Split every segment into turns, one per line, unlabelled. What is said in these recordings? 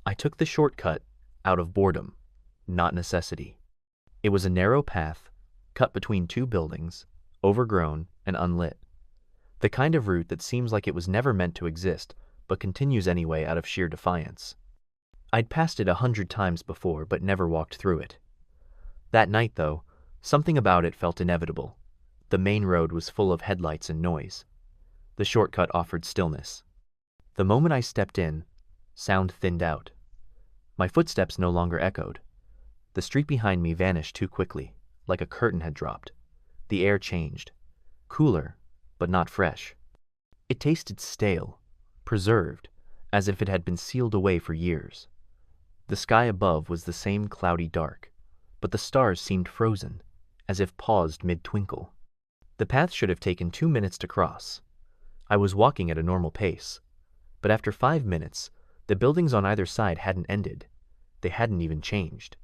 I took the shortcut out of boredom, not necessity. It was a narrow path, cut between two buildings, overgrown and unlit. The kind of route that seems like it was never meant to exist, but continues anyway out of sheer defiance. I'd passed it 100 times before, but never walked through it. That night, though, something about it felt inevitable. The main road was full of headlights and noise. The shortcut offered stillness. The moment I stepped in, sound thinned out. My footsteps no longer echoed. The street behind me vanished too quickly, like a curtain had dropped. The air changed. Cooler, but not fresh. It tasted stale, preserved, as if it had been sealed away for years. The sky above was the same cloudy dark, but the stars seemed frozen, as if paused mid-twinkle. The path should have taken 2 minutes to cross. I was walking at a normal pace, but after 5 minutes, the buildings on either side hadn't ended. They hadn't even changed.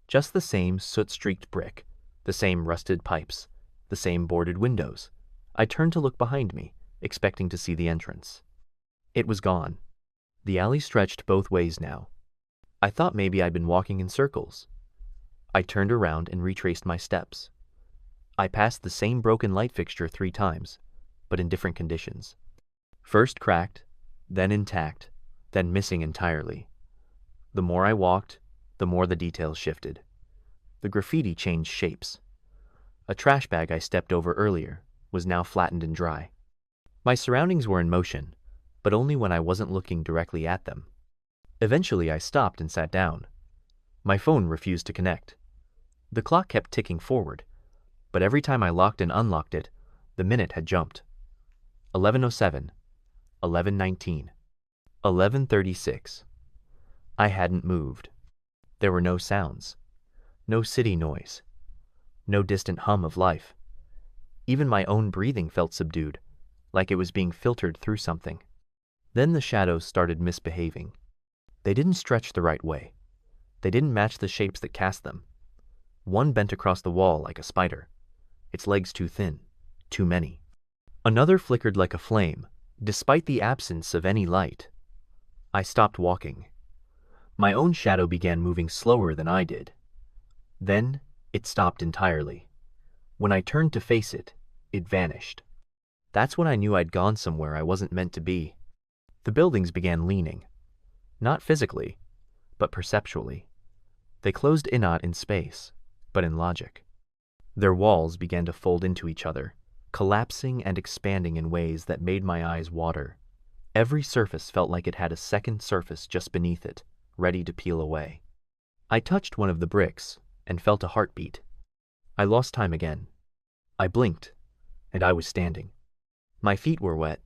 Just the same soot-streaked brick, the same rusted pipes, the same boarded windows. I turned to look behind me, expecting to see the entrance. It was gone. The alley stretched both ways now. I thought maybe I'd been walking in circles. I turned around and retraced my steps. I passed the same broken light fixture 3 times, but in different conditions. First cracked, then intact, then missing entirely. The more I walked, the more the details shifted. The graffiti changed shapes. A trash bag I stepped over earlier was now flattened and dry. My surroundings were in motion, but only when I wasn't looking directly at them. Eventually I stopped and sat down. My phone refused to connect. The clock kept ticking forward, but every time I locked and unlocked it, the minute had jumped. 11:07, 11:19, 11:36. I hadn't moved. There were no sounds, no city noise, no distant hum of life. Even my own breathing felt subdued, like it was being filtered through something. Then the shadows started misbehaving. They didn't stretch the right way. They didn't match the shapes that cast them. One bent across the wall like a spider, its legs too thin, too many. Another flickered like a flame, despite the absence of any light. I stopped walking. My own shadow began moving slower than I did. Then it stopped entirely. When I turned to face it, it vanished. That's when I knew I'd gone somewhere I wasn't meant to be. The buildings began leaning. Not physically, but perceptually. They closed in not in space, but in logic. Their walls began to fold into each other, collapsing and expanding in ways that made my eyes water. Every surface felt like it had a second surface just beneath it, ready to peel away. I touched one of the bricks and felt a heartbeat. I lost time again. I blinked, and I was standing. My feet were wet.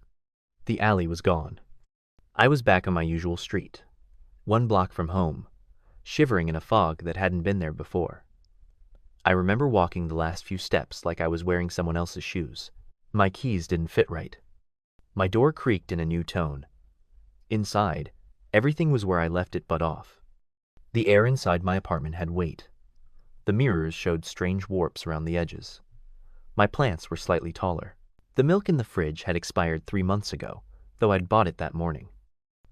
The alley was gone. I was back on my usual street, 1 block from home, shivering in a fog that hadn't been there before. I remember walking the last few steps like I was wearing someone else's shoes. My keys didn't fit right. My door creaked in a new tone. Inside, everything was where I left it but off. The air inside my apartment had weight. The mirrors showed strange warps around the edges. My plants were slightly taller. The milk in the fridge had expired 3 months ago, though I'd bought it that morning.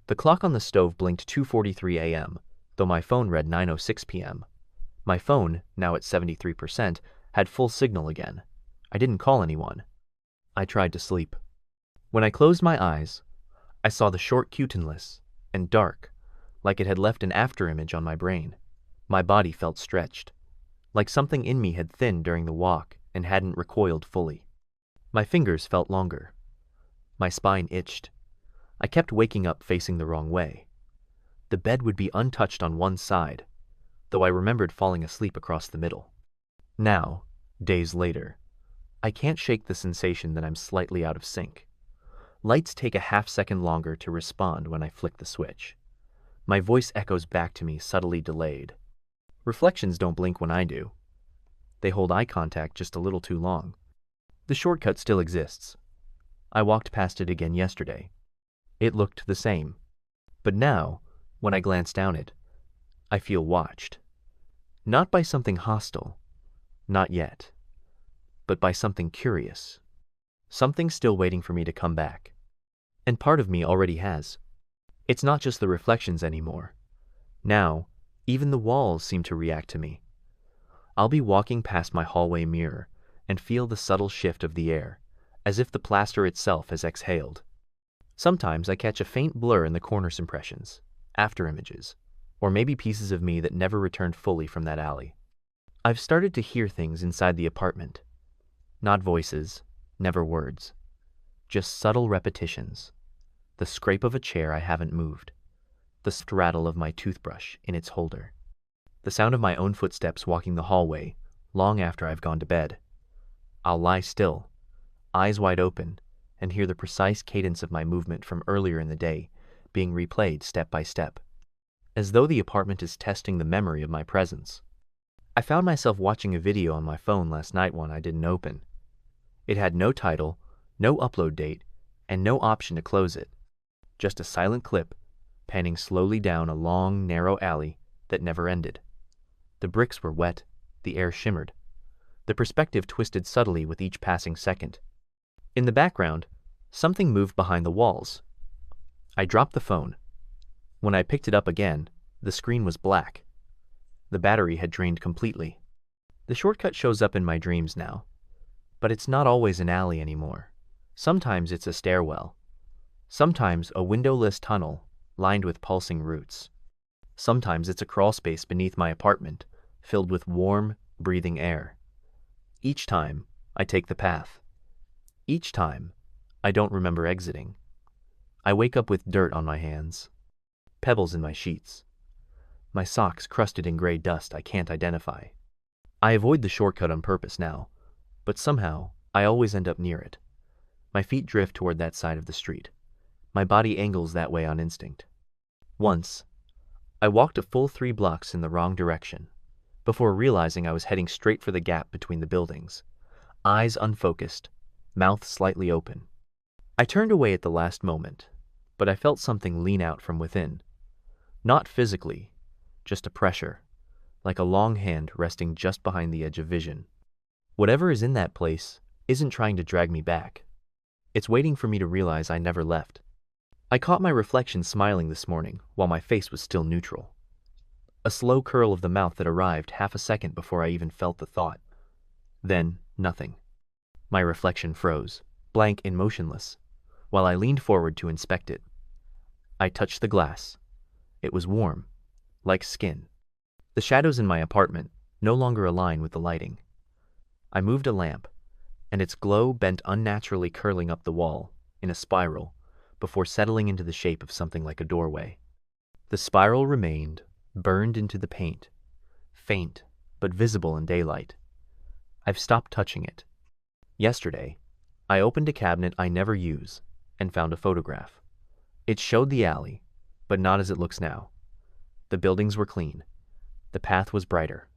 The clock on the stove blinked 2:43 a.m., though my phone read 9:06 p.m. My phone, now at 73%, had full signal again. I didn't call anyone. I tried to sleep. When I closed my eyes, I saw the short cutenless and dark, like it had left an afterimage on my brain. My body felt stretched, like something in me had thinned during the walk and hadn't recoiled fully. My fingers felt longer. My spine itched. I kept waking up facing the wrong way. The bed would be untouched on one side, though I remembered falling asleep across the middle. Now, days later, I can't shake the sensation that I'm slightly out of sync. Lights take a half-second longer to respond when I flick the switch. My voice echoes back to me subtly delayed. Reflections don't blink when I do. They hold eye contact just a little too long. The shortcut still exists. I walked past it again yesterday. It looked the same. But now, when I glance down it, I feel watched. Not by something hostile, not yet, but by something curious. Something still waiting for me to come back. And part of me already has. It's not just the reflections anymore. Now, even the walls seem to react to me. I'll be walking past my hallway mirror and feel the subtle shift of the air, as if the plaster itself has exhaled. Sometimes I catch a faint blur in the corner's impressions, after images, or maybe pieces of me that never returned fully from that alley. I've started to hear things inside the apartment. Not voices, never words. Just subtle repetitions. The scrape of a chair I haven't moved. The rattle of my toothbrush in its holder. The sound of my own footsteps walking the hallway long after I've gone to bed. I'll lie still, eyes wide open, and hear the precise cadence of my movement from earlier in the day being replayed step by step, as though the apartment is testing the memory of my presence. I found myself watching a video on my phone last night one I didn't open. It had no title, no upload date, and no option to close it. Just a silent clip, panning slowly down a long, narrow alley that never ended. The bricks were wet, the air shimmered. The perspective twisted subtly with each passing second. In the background, something moved behind the walls. I dropped the phone. When I picked it up again, the screen was black. The battery had drained completely. The shortcut shows up in my dreams now, but it's not always an alley anymore. Sometimes it's a stairwell. Sometimes a windowless tunnel lined with pulsing roots. Sometimes it's a crawlspace beneath my apartment, filled with warm, breathing air. Each time, I take the path. Each time, I don't remember exiting. I wake up with dirt on my hands, pebbles in my sheets, my socks crusted in gray dust I can't identify. I avoid the shortcut on purpose now, but somehow I always end up near it. My feet drift toward that side of the street. My body angles that way on instinct. Once, I walked a full 3 blocks in the wrong direction, before realizing I was heading straight for the gap between the buildings, eyes unfocused, mouth slightly open. I turned away at the last moment, but I felt something lean out from within. Not physically, just a pressure, like a long hand resting just behind the edge of vision. Whatever is in that place isn't trying to drag me back. It's waiting for me to realize I never left. I caught my reflection smiling this morning while my face was still neutral. A slow curl of the mouth that arrived half a second before I even felt the thought. Then, nothing. My reflection froze, blank and motionless, while I leaned forward to inspect it. I touched the glass. It was warm, like skin. The shadows in my apartment no longer align with the lighting. I moved a lamp, and its glow bent unnaturally curling up the wall, in a spiral, before settling into the shape of something like a doorway. The spiral remained, burned into the paint, faint but visible in daylight. I've stopped touching it. Yesterday, I opened a cabinet I never use and found a photograph. It showed the alley, but not as it looks now. The buildings were clean. The path was brighter.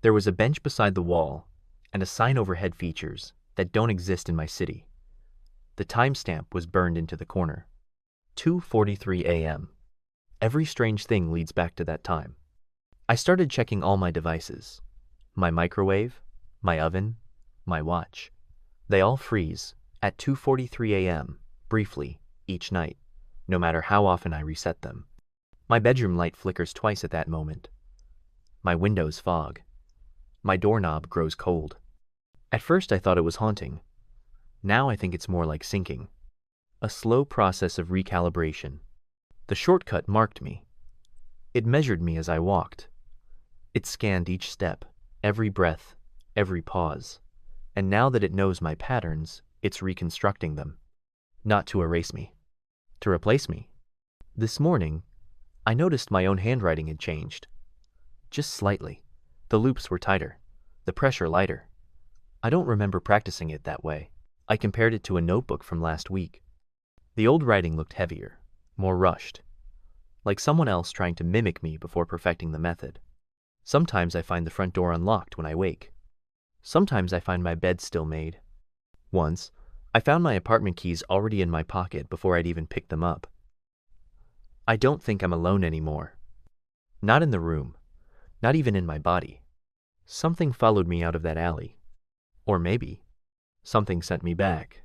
There was a bench beside the wall and a sign overhead features that don't exist in my city. The timestamp was burned into the corner. 2:43 a.m. Every strange thing leads back to that time. I started checking all my devices. My microwave, my oven, my watch. They all freeze at 2:43 a.m., briefly, each night, no matter how often I reset them. My bedroom light flickers twice at that moment. My windows fog. My doorknob grows cold. At first I thought it was haunting. Now I think it's more like sinking. A slow process of recalibration. The shortcut marked me. It measured me as I walked. It scanned each step, every breath, every pause. And now that it knows my patterns, it's reconstructing them. Not to erase me. To replace me. This morning, I noticed my own handwriting had changed. Just slightly. The loops were tighter. The pressure lighter. I don't remember practicing it that way. I compared it to a notebook from last week. The old writing looked heavier, more rushed, like someone else trying to mimic me before perfecting the method. Sometimes I find the front door unlocked when I wake. Sometimes I find my bed still made. Once, I found my apartment keys already in my pocket before I'd even picked them up. I don't think I'm alone anymore. Not in the room, not even in my body. Something followed me out of that alley. Or maybe, something sent me back.